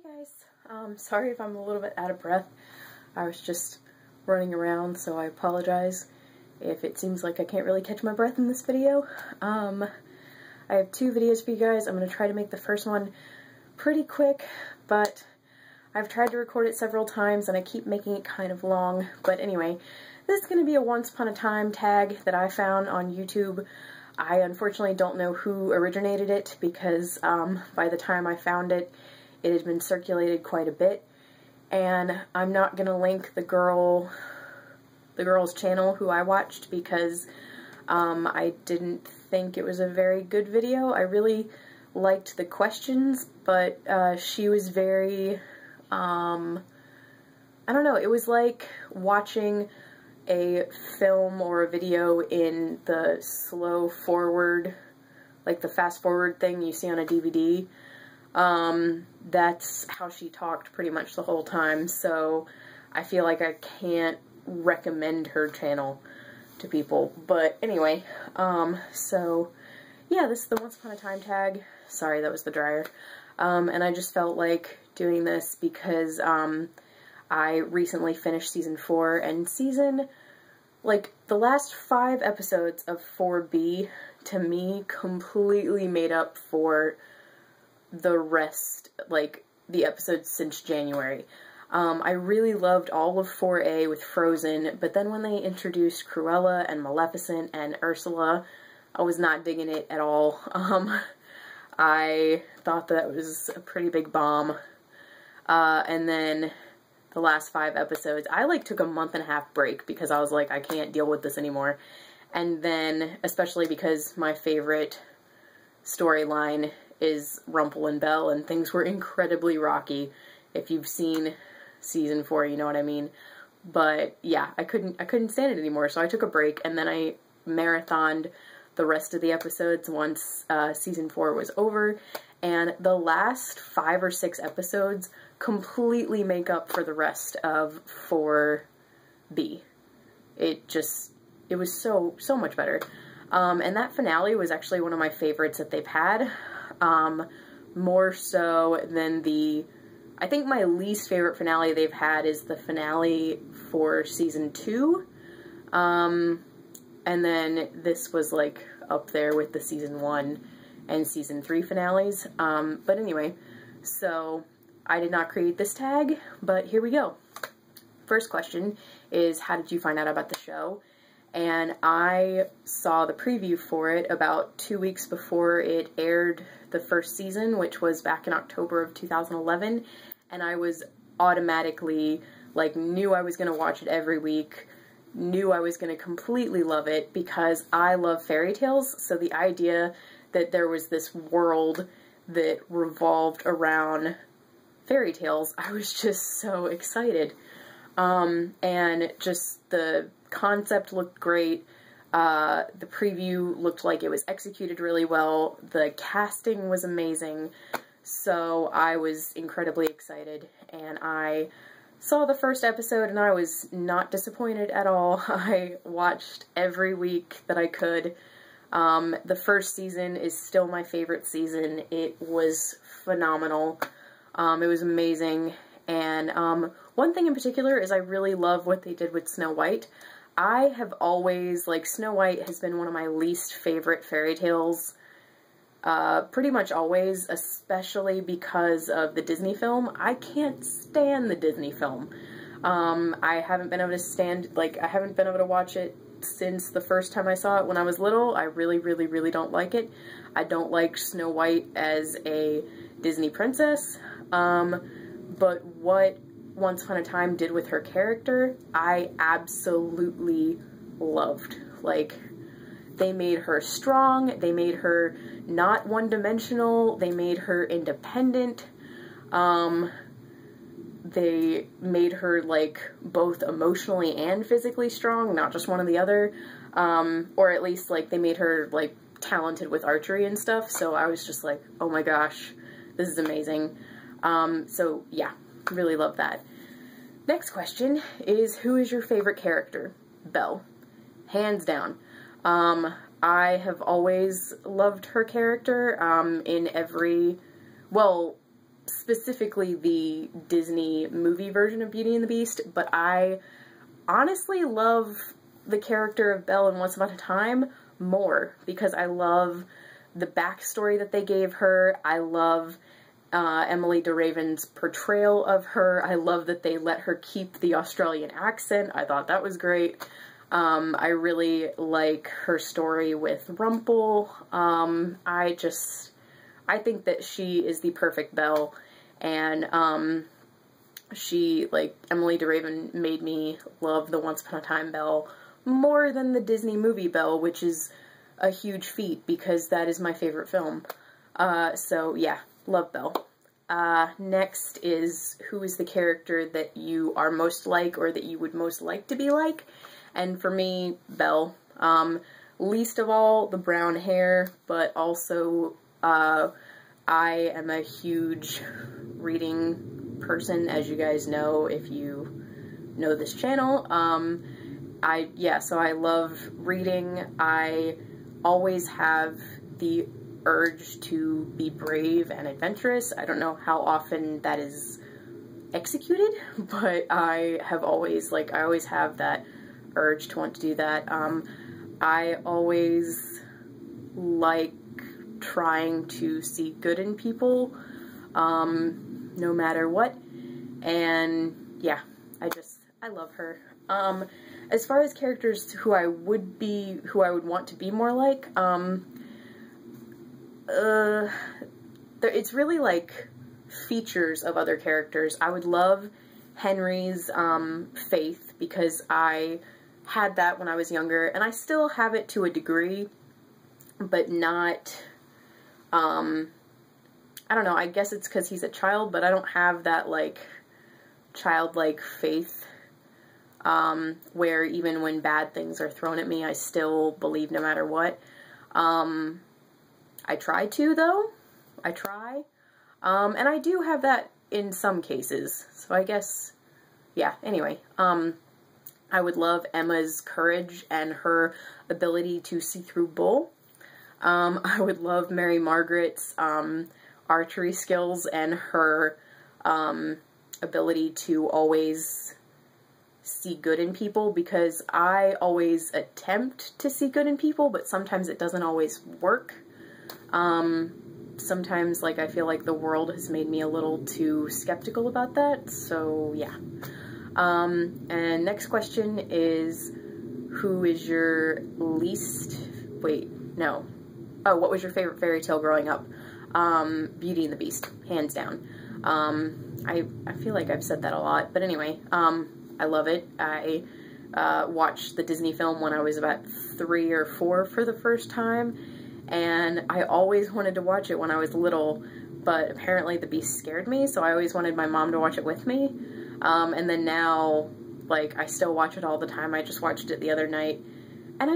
Hey guys, sorry if I'm a little bit out of breath. I was just running around, so I apologize if it seems like I can't really catch my breath in this video. I have two videos for you guys. I'm going to try to make the first one pretty quick, but I've tried to record it several times and I keep making it kind of long. But anyway, this is going to be a Once Upon a Time tag that I found on YouTube. I unfortunately don't know who originated it because by the time I found it, it had been circulated quite a bit, and I'm not going to link the girl's channel who I watched because I didn't think it was a very good video. I really liked the questions, but she was very, I don't know, it was like watching a film or a video in the slow forward, like the fast forward thing you see on a DVD. That's how she talked pretty much the whole time, so I feel like I can't recommend her channel to people. But anyway, so yeah, this is the Once Upon a Time tag. Sorry, that was the dryer. And I just felt like doing this because, I recently finished season 4, and the last 5 episodes of 4B, to me, completely made up for the rest, like, the episodes since January. I really loved all of 4A with Frozen, but then when they introduced Cruella and Maleficent and Ursula, I was not digging it at all. I thought that was a pretty big bomb. And then the last 5 episodes, I took a month-and-a-half break because I was like, I can't deal with this anymore. And then, especially because my favorite storyline is Rumple and Belle, and things were incredibly rocky. If you've seen season 4, you know what I mean. But yeah, I couldn't stand it anymore, so I took a break, and then I marathoned the rest of the episodes once season 4 was over, and the last 5 or 6 episodes completely make up for the rest of 4B. It was so much better. And that finale was actually one of my favorites that they've had. More so than I think my least favorite finale they've had is the finale for season 2. And then this was up there with the season 1 and season 3 finales. But anyway, so I did not create this tag, but here we go. First question is, how did you find out about the show? And I saw the preview for it about 2 weeks before it aired the first season, which was back in October of 2011, and I was automatically, knew I was going to watch it every week, knew I was going to completely love it, because I love fairy tales, so the idea that there was this world that revolved around fairy tales, I was just so excited. And just the concept looked great. The preview looked like it was executed really well. The casting was amazing. So I was incredibly excited, and I saw the first episode and I was not disappointed at all. I watched every week that I could. The first season is still my favorite season. It was phenomenal. It was amazing. And one thing in particular is I really love what they did with Snow White. I have always, Snow White has been one of my least favorite fairy tales, pretty much always, especially because of the Disney film. I can't stand the Disney film. I haven't been able to I haven't been able to watch it since the first time I saw it when I was little. I really don't like it. I don't like Snow White as a Disney princess. But what Once Upon a Time did with her character, I absolutely loved. They made her strong, they made her not one-dimensional, they made her independent, they made her, both emotionally and physically strong, not just one or the other, or at least, they made her, talented with archery and stuff, so I was just like, oh my gosh, this is amazing. So yeah, really love that. Next question is, who is your favorite character? Belle. Hands down. I have always loved her character, in every, well, specifically the Disney movie version of Beauty and the Beast, but I honestly love the character of Belle in Once Upon a Time more, because I love the backstory that they gave her. I love Emily de Raven's portrayal of her. I love that they let her keep the Australian accent. I thought that was great. I really like her story with Rumple. I think that she is the perfect Belle, and Emily de Raven made me love the Once Upon a Time Belle more than the Disney movie Belle, which is a huge feat because that is my favorite film. So yeah, love Belle. Next is, who is the character that you are most like, or that you would most like to be like? And for me, Belle. Least of all, the brown hair, but also, I am a huge reading person, as you guys know if you know this channel. So I love reading. I always have the urge to be brave and adventurous. I don't know how often that is executed, but I always have that urge to want to do that. I always like trying to see good in people, no matter what, and yeah, I love her. As far as characters who I would want to be more like, it's really like features of other characters. I would love Henry's faith, because I had that when I was younger, and I still have it to a degree, but not, I don't know, I guess it's because he's a child, but I don't have that, like, childlike faith, where even when bad things are thrown at me, I still believe no matter what. I try to, though. I try. And I do have that in some cases, so I guess, yeah, anyway, I would love Emma's courage and her ability to see through bull. I would love Mary Margaret's archery skills and her ability to always see good in people, because I always attempt to see good in people, but sometimes it doesn't always work. Sometimes, like, I feel like the world has made me a little too skeptical about that, so yeah. And next question is, who is your least, what was your favorite fairy tale growing up? Beauty and the Beast, hands down. I feel like I've said that a lot, but anyway, I love it. I watched the Disney film when I was about 3 or 4 for the first time, and I always wanted to watch it when I was little, but apparently the Beast scared me, so I always wanted my mom to watch it with me. And then now, like, I still watch it all the time. I just watched it the other night, and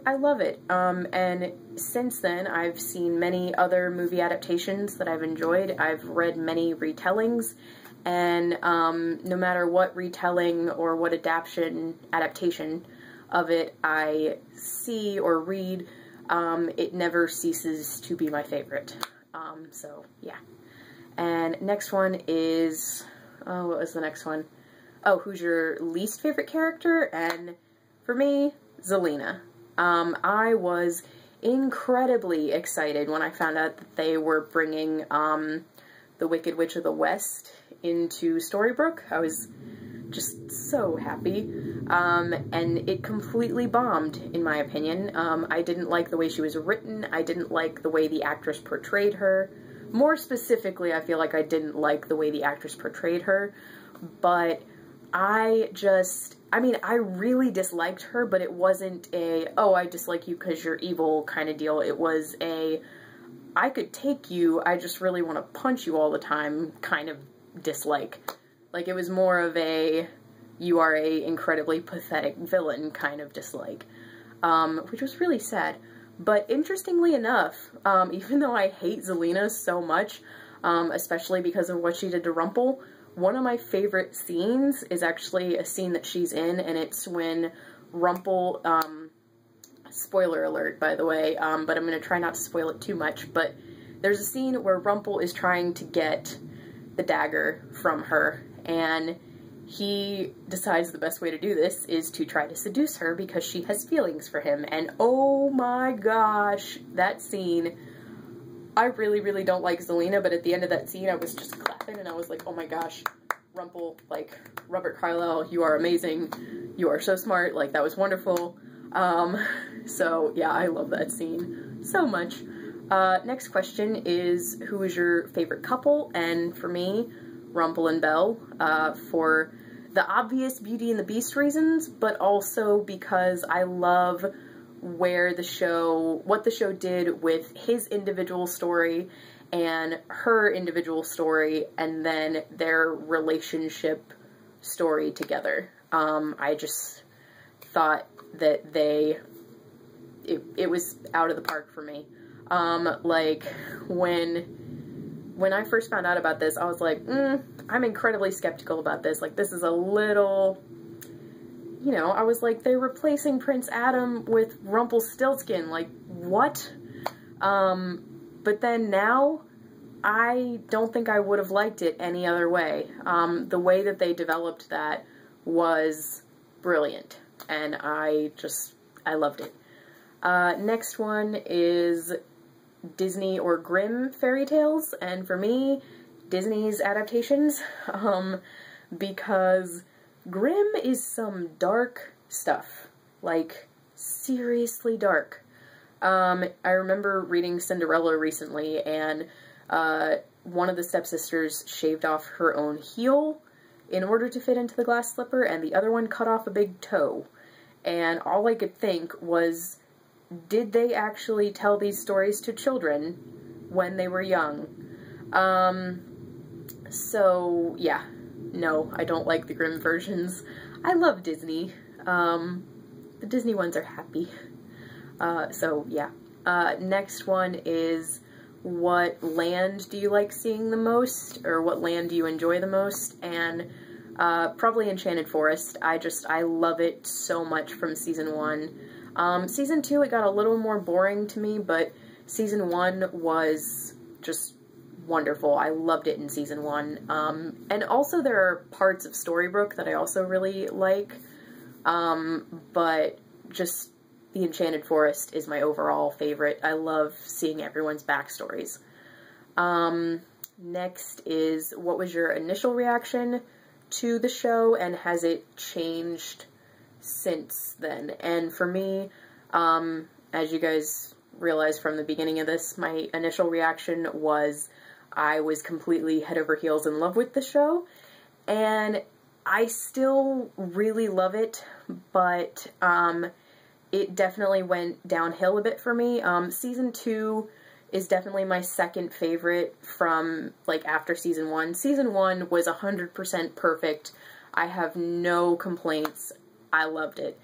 I love it. And since then, I've seen many other movie adaptations that I've enjoyed. I've read many retellings, and no matter what retelling or what adaptation of it I see or read, it never ceases to be my favorite. So, yeah. And next one is, what was the next one? Oh, who's your least favorite character? And for me, Zelena. I was incredibly excited when I found out that they were bringing the Wicked Witch of the West into Storybrooke. I was just so happy, and it completely bombed, in my opinion. I didn't like the way she was written. I didn't like the way the actress portrayed her. More specifically, I feel like I didn't like the way the actress portrayed her, but I really disliked her, but it wasn't a, oh, I dislike you because you're evil kind of deal. It was a, I could take you, I just really want to punch you all the time kind of dislike. Like, it was more of a, you are a incredibly pathetic villain kind of dislike, which was really sad. But interestingly enough, even though I hate Zelena so much, especially because of what she did to Rumple, one of my favorite scenes is actually a scene that she's in, and it's when Rumple, spoiler alert, by the way, but I'm going to try not to spoil it too much, but there's a scene where Rumple is trying to get the dagger from her, and he decides the best way to do this is to try to seduce her because she has feelings for him. And oh my gosh, that scene, I really, really don't like Zelena, but at the end of that scene I was just clapping and I was like, oh my gosh, Rumple, like, Robert Carlyle, you are amazing, you are so smart, like, that was wonderful. So yeah, I love that scene so much. Next question is, who is your favorite couple? And for me, Rumple and Belle, for the obvious Beauty and the Beast reasons, but also because I love what the show did with his individual story and her individual story, and then their relationship story together. I just thought that it was out of the park for me. Like, when I first found out about this, I was like, I'm incredibly skeptical about this. Like, this is a little, you know, I was like, they're replacing Prince Adam with Rumpelstiltskin. Like, what? But then now, I don't think I would have liked it any other way. The way that they developed that was brilliant, and I loved it. Next one is Disney or Grimm fairy tales, and for me, Disney's adaptations, because Grimm is some dark stuff, like, seriously dark. I remember reading Cinderella recently, and one of the stepsisters shaved off her own heel in order to fit into the glass slipper, and the other one cut off a big toe. And all I could think was, did they actually tell these stories to children when they were young? So, yeah. No, I don't like the Grimm versions. I love Disney. The Disney ones are happy. So, yeah. Next one is, what land do you like seeing the most? Or what land do you enjoy the most? And, probably Enchanted Forest. I love it so much from Season 1. Season 2, it got a little more boring to me, but Season 1 was just wonderful. I loved it in Season 1. And also there are parts of Storybrooke that I also really like, but just the Enchanted Forest is my overall favorite. I love seeing everyone's backstories. Next is, what was your initial reaction to the show, and has it changed since then? And for me, as you guys realize from the beginning of this, my initial reaction was I was completely head over heels in love with the show, and I still really love it, but it definitely went downhill a bit for me. Season 2 is definitely my second favorite from, like, after Season 1. Season 1 was 100% perfect. I have no complaints. I loved it.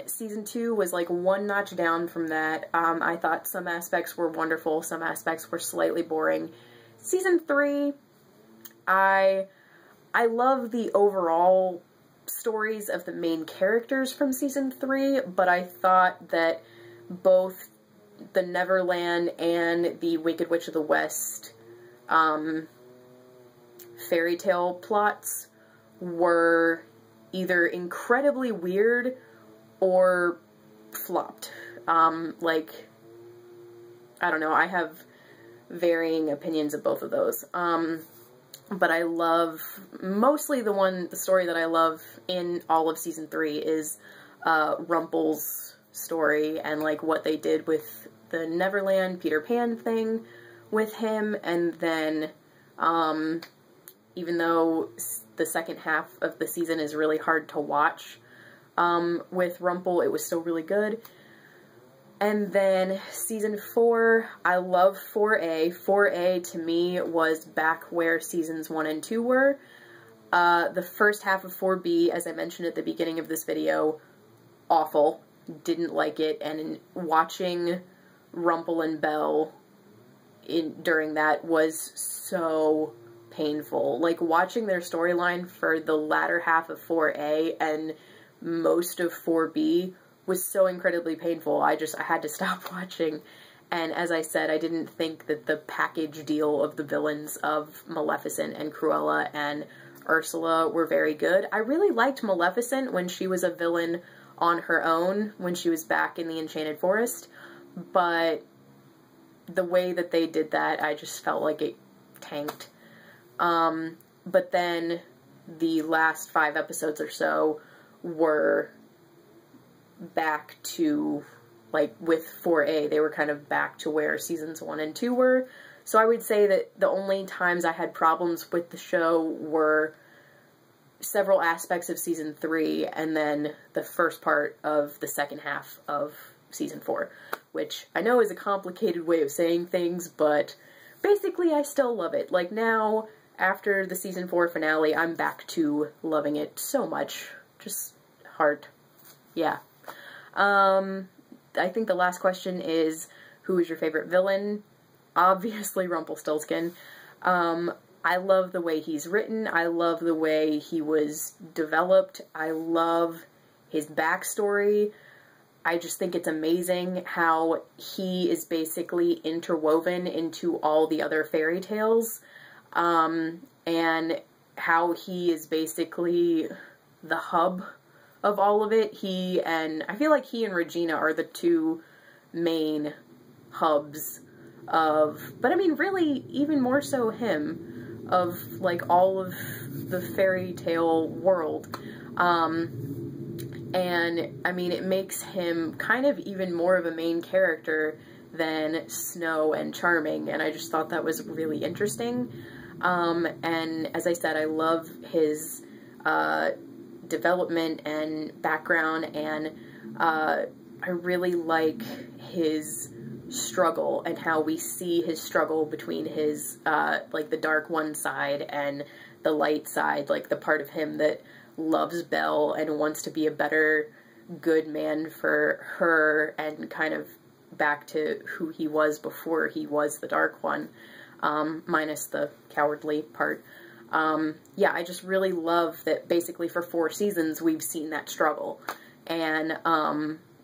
Season 2 was like one notch down from that. I thought some aspects were wonderful, some aspects were slightly boring. Season 3, I love the overall stories of the main characters from Season 3, but I thought that both the Neverland and the Wicked Witch of the West fairy tale plots were either incredibly weird or flopped. Like, I don't know, I have varying opinions of both of those. But I love, mostly the story that I love in all of Season 3 is Rumple's story, and like what they did with the Neverland Peter Pan thing with him, and then even though the second half of the season is really hard to watch with Rumple, it was still really good. And then Season 4, I love 4A. 4A to me was back where Seasons 1 and 2 were. The first half of 4B, as I mentioned at the beginning of this video, awful. Didn't like it, and watching Rumple and Belle during that was so painful. Like, watching their storyline for the latter half of 4A and most of 4B was so incredibly painful. I had to stop watching. And as I said, I didn't think that the package deal of the villains of Maleficent and Cruella and Ursula were very good. I really liked Maleficent when she was a villain on her own, when she was back in the Enchanted Forest, but the way that they did that, I just felt like it tanked. But then the last 5 episodes or so were back to, like, with 4A, they were kind of back to where seasons 1 and 2 were. So I would say that the only times I had problems with the show were several aspects of season 3 and then the first part of the second half of season 4, which I know is a complicated way of saying things, but basically I still love it. Like, now, after the season 4 finale, I'm back to loving it so much. Just heart. Yeah. I think the last question is, who is your favorite villain? Obviously Rumpelstiltskin. I love the way he's written. I love the way he was developed. I love his backstory. I just think it's amazing how he is basically interwoven into all the other fairy tales, and how he is basically the hub of all of it. I feel like he and Regina are the 2 main hubs of, but I mean really even more so him, of like all of the fairy tale world. And I mean, it makes him kind of even more of a main character than Snow and Charming, and I just thought that was really interesting. And as I said, I love his development and background, and I really like his struggle and how we see his struggle between his, like, the dark one side and the light side, like the part of him that loves Belle and wants to be a better good man for her, and kind of back to who he was before he was the dark one, minus the cowardly part. Yeah, I just really love that basically for 4 seasons we've seen that struggle. And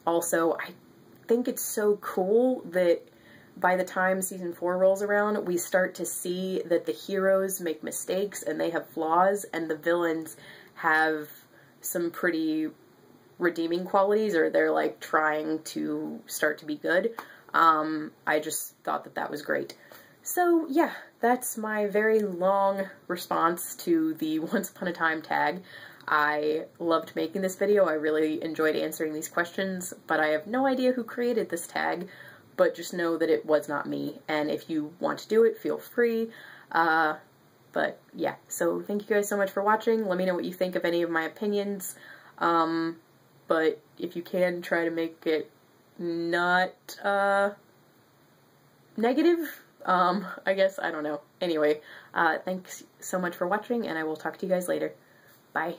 also I think it's so cool that by the time season 4 rolls around, we start to see that the heroes make mistakes and they have flaws, and the villains have some pretty redeeming qualities, or they're like trying to start to be good. I just thought that that was great. So yeah, that's my very long response to the Once Upon a Time tag. I loved making this video. I really enjoyed answering these questions, but I have no idea who created this tag, but just know that it was not me, and if you want to do it, feel free. But yeah, so thank you guys so much for watching. Let me know what you think of any of my opinions, but if you can, try to make it not negative, I guess, I don't know. Anyway, thanks so much for watching, and I will talk to you guys later. Bye.